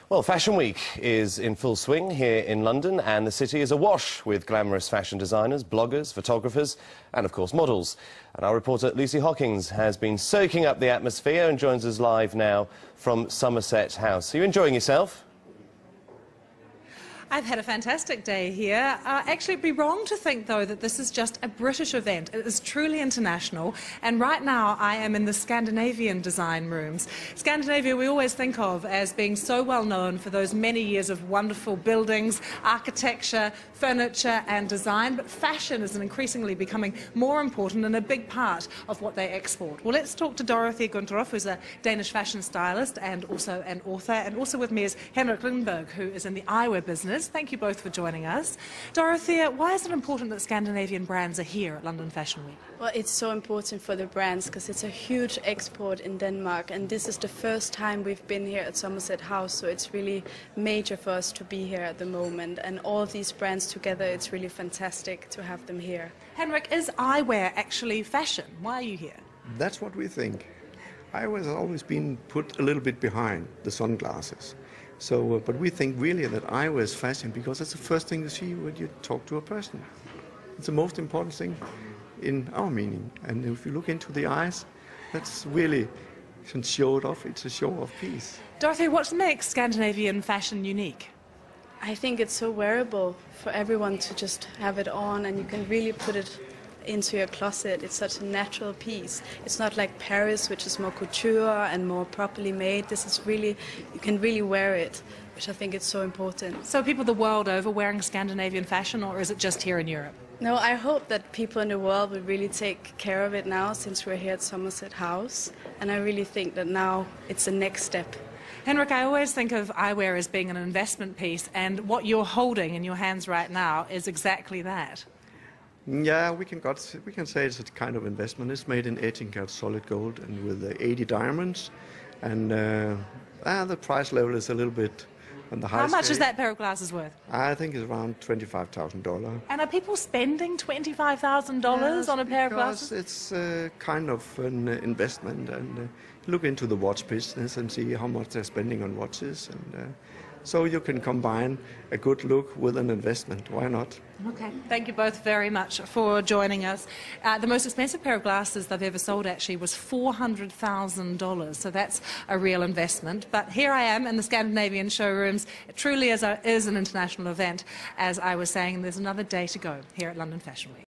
Well, Fashion Week is in full swing here in London, and the city is awash with glamorous fashion designers, bloggers, photographers and, of course, models. And our reporter Lucy Hockings has been soaking up the atmosphere and joins us live now from Somerset House. Are you enjoying yourself? I've had a fantastic day here. Actually, it'd be wrong to think, though, that this is just a British event. It is truly international, and right now I am in the Scandinavian design rooms. Scandinavia we always think of as being so well known for those many years of wonderful buildings, architecture, furniture and design, but fashion is increasingly becoming more important and a big part of what they export. Well, let's talk to Dorothea Gunterhoff, who's a Danish fashion stylist and also an author, and also with me is Henrik Lindberg, who is in the eyewear business. Thank you both for joining us. Dorothea, why is it important that Scandinavian brands are here at London Fashion Week? Well, it's so important for the brands because it's a huge export in Denmark, and this is the first time we've been here at Somerset House, so it's really major for us to be here at the moment. And all of these brands together, it's really fantastic to have them here. Henrik, is eyewear actually fashion? Why are you here? That's what we think. Eyewear has always been put a little bit behind the sunglasses. So, but we think really that eyewear is fashion because it's the first thing you see when you talk to a person. It's the most important thing in our meaning. And if you look into the eyes, that's really, to show it off, it's a show-off piece. Dorothea, what makes Scandinavian fashion unique? I think it's so wearable for everyone to just have it on, and you can really put it into your closet. It's such a natural piece. It's not like Paris, which is more couture and more properly made. This is really, you can really wear it, which I think is so important. So people the world over wearing Scandinavian fashion, or is it just here in Europe? No, I hope that people in the world will really take care of it now, since we're here at Somerset House, and I really think that now it's the next step. Henrik, I always think of eyewear as being an investment piece, and what you're holding in your hands right now is exactly that. Yeah, we can say it's a kind of investment. It's made in 18-karat solid gold and with 80 diamonds, and the price level is a little bit on the high How much scale. is that pair of glasses worth? I think it's around $25,000. And are people spending $25,000 on a pair of glasses? It's kind of an investment, and look into the watch business and see how much they're spending on watches, and so you can combine a good look with an investment. Why not? Okay, thank you both very much for joining us. The most expensive pair of glasses they've ever sold actually was $400,000, so that's a real investment. But here I am in the Scandinavian showrooms. It truly is an international event, as I was saying, and there's another day to go here at London Fashion Week.